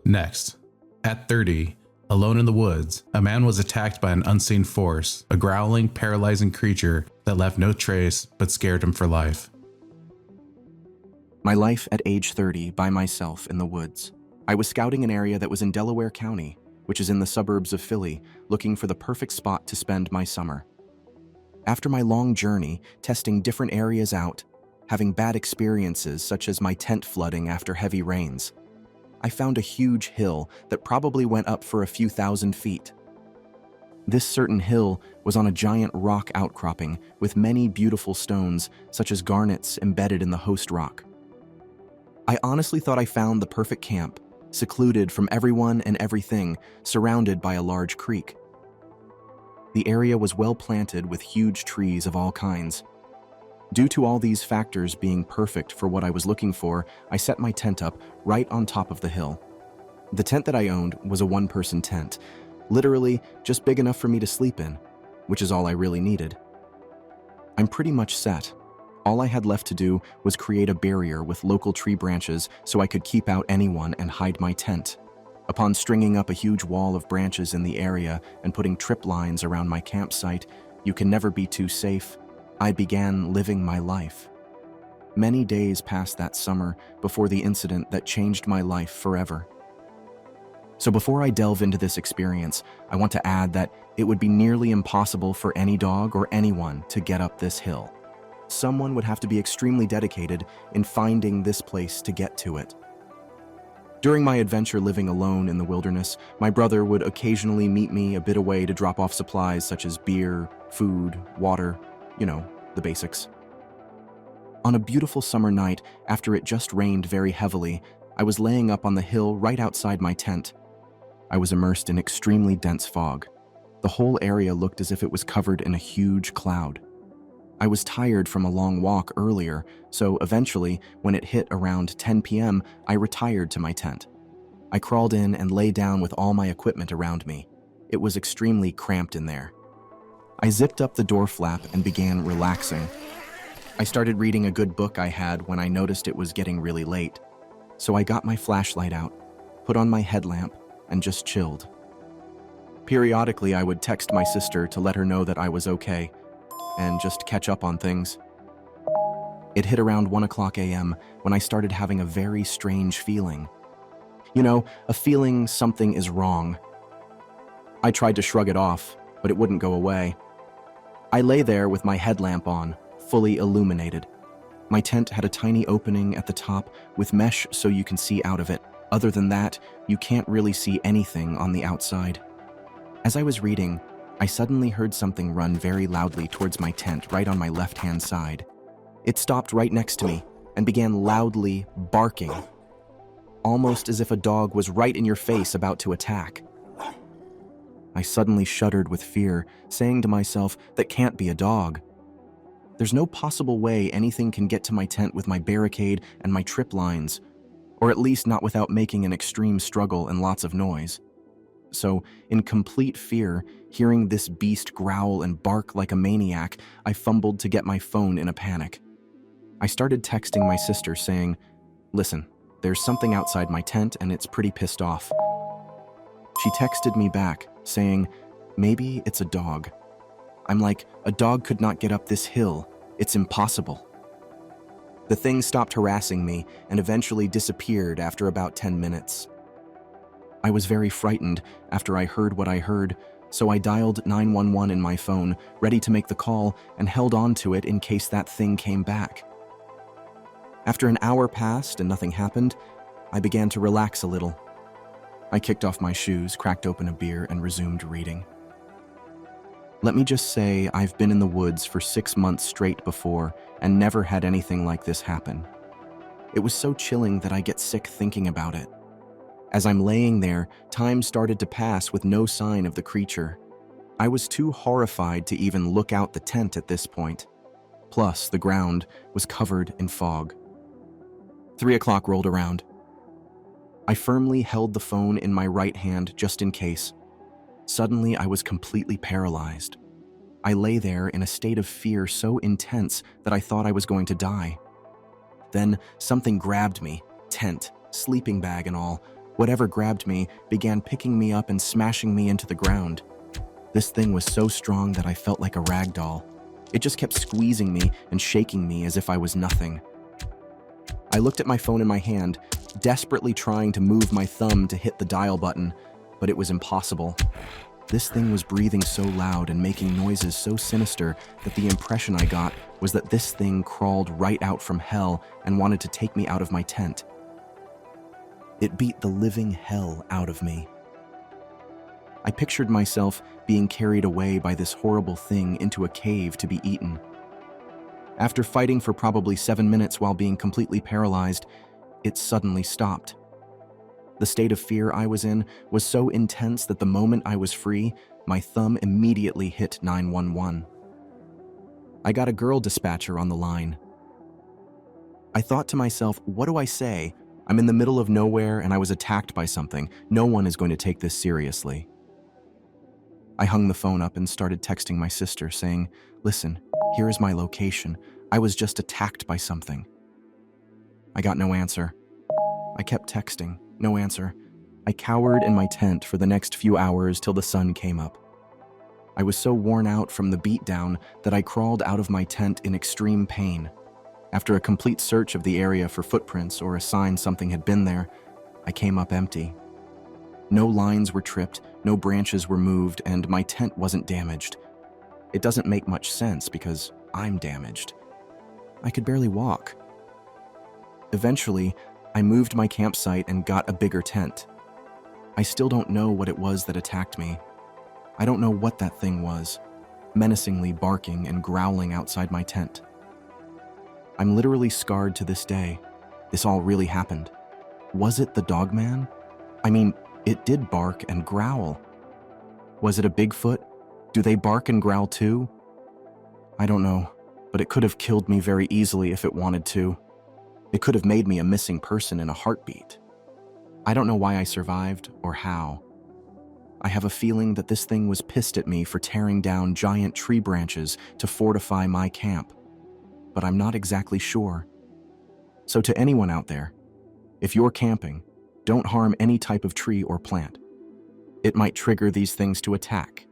Next, at 30, alone in the woods, a man was attacked by an unseen force, a growling, paralyzing creature that left no trace but scared him for life. My life at age 30 by myself in the woods. I was scouting an area that was in Delaware County, which is in the suburbs of Philly, looking for the perfect spot to spend my summer. After my long journey, testing different areas out, having bad experiences such as my tent flooding after heavy rains, I found a huge hill that probably went up for a few thousand feet. This certain hill was on a giant rock outcropping with many beautiful stones, such as garnets embedded in the host rock. I honestly thought I found the perfect camp, secluded from everyone and everything, surrounded by a large creek. The area was well planted with huge trees of all kinds. Due to all these factors being perfect for what I was looking for, I set my tent up right on top of the hill. The tent that I owned was a one-person tent, literally just big enough for me to sleep in, which is all I really needed. I'm pretty much set. All I had left to do was create a barrier with local tree branches so I could keep out anyone and hide my tent. Upon stringing up a huge wall of branches in the area and putting trip lines around my campsite, you can never be too safe, I began living my life. Many days passed that summer before the incident that changed my life forever. So before I delve into this experience, I want to add that it would be nearly impossible for any dog or anyone to get up this hill. Someone would have to be extremely dedicated in finding this place to get to it. During my adventure living alone in the wilderness, my brother would occasionally meet me a bit away to drop off supplies such as beer, food, water, the basics. On a beautiful summer night, after it just rained very heavily, I was laying up on the hill right outside my tent. I was immersed in extremely dense fog. The whole area looked as if it was covered in a huge cloud. I was tired from a long walk earlier, so eventually, when it hit around 10 p.m., I retired to my tent. I crawled in and lay down with all my equipment around me. It was extremely cramped in there. I zipped up the door flap and began relaxing. I started reading a good book I had when I noticed it was getting really late. So I got my flashlight out, put on my headlamp, and just chilled. Periodically, I would text my sister to let her know that I was okay, and just catch up on things. It hit around 1:00 a.m. when I started having a very strange feeling. A feeling something is wrong. I tried to shrug it off, but it wouldn't go away. I lay there with my headlamp on, fully illuminated. My tent had a tiny opening at the top with mesh so you can see out of it. Other than that, you can't really see anything on the outside. As I was reading, I suddenly heard something run very loudly towards my tent right on my left-hand side. It stopped right next to me and began loudly barking, almost as if a dog was right in your face about to attack. I suddenly shuddered with fear, saying to myself, that can't be a dog. There's no possible way anything can get to my tent with my barricade and my trip lines, or at least not without making an extreme struggle and lots of noise. So, in complete fear, hearing this beast growl and bark like a maniac, I fumbled to get my phone in a panic. I started texting my sister saying, "Listen, there's something outside my tent and it's pretty pissed off." She texted me back, saying, "Maybe it's a dog." I'm like, "A dog could not get up this hill. It's impossible." The thing stopped harassing me and eventually disappeared after about 10 minutes. I was very frightened after I heard what I heard, so I dialed 911 in my phone, ready to make the call, and held on to it in case that thing came back. After an hour passed and nothing happened, I began to relax a little. I kicked off my shoes, cracked open a beer, and resumed reading. Let me just say I've been in the woods for 6 months straight before and never had anything like this happen. It was so chilling that I get sick thinking about it. As I'm laying there, time started to pass with no sign of the creature. I was too horrified to even look out the tent at this point. Plus, the ground was covered in fog. 3:00 rolled around. I firmly held the phone in my right hand just in case. Suddenly, I was completely paralyzed. I lay there in a state of fear so intense that I thought I was going to die. Then something grabbed me, tent, sleeping bag and all, Whatever grabbed me began picking me up and smashing me into the ground. This thing was so strong that I felt like a rag doll. It just kept squeezing me and shaking me as if I was nothing. I looked at my phone in my hand, desperately trying to move my thumb to hit the dial button, but it was impossible. This thing was breathing so loud and making noises so sinister that the impression I got was that this thing crawled right out from hell and wanted to take me out of my tent. It beat the living hell out of me. I pictured myself being carried away by this horrible thing into a cave to be eaten. After fighting for probably 7 minutes while being completely paralyzed, it suddenly stopped. The state of fear I was in was so intense that the moment I was free, my thumb immediately hit 911. I got a girl dispatcher on the line. I thought to myself, what do I say? I'm in the middle of nowhere and I was attacked by something. No one is going to take this seriously. I hung the phone up and started texting my sister saying, listen, here is my location. I was just attacked by something. I got no answer. I kept texting, no answer. I cowered in my tent for the next few hours till the sun came up. I was so worn out from the beatdown that I crawled out of my tent in extreme pain. After a complete search of the area for footprints or a sign something had been there, I came up empty. No lines were tripped, no branches were moved, and my tent wasn't damaged. It doesn't make much sense because I'm damaged. I could barely walk. Eventually, I moved my campsite and got a bigger tent. I still don't know what it was that attacked me. I don't know what that thing was, menacingly barking and growling outside my tent. I'm literally scarred to this day. This all really happened. Was it the Dogman? I mean, it did bark and growl. Was it a Bigfoot? Do they bark and growl too? I don't know, but it could have killed me very easily if it wanted to. It could have made me a missing person in a heartbeat. I don't know why I survived or how. I have a feeling that this thing was pissed at me for tearing down giant tree branches to fortify my camp, but I'm not exactly sure. So to anyone out there, if you're camping, don't harm any type of tree or plant. It might trigger these things to attack.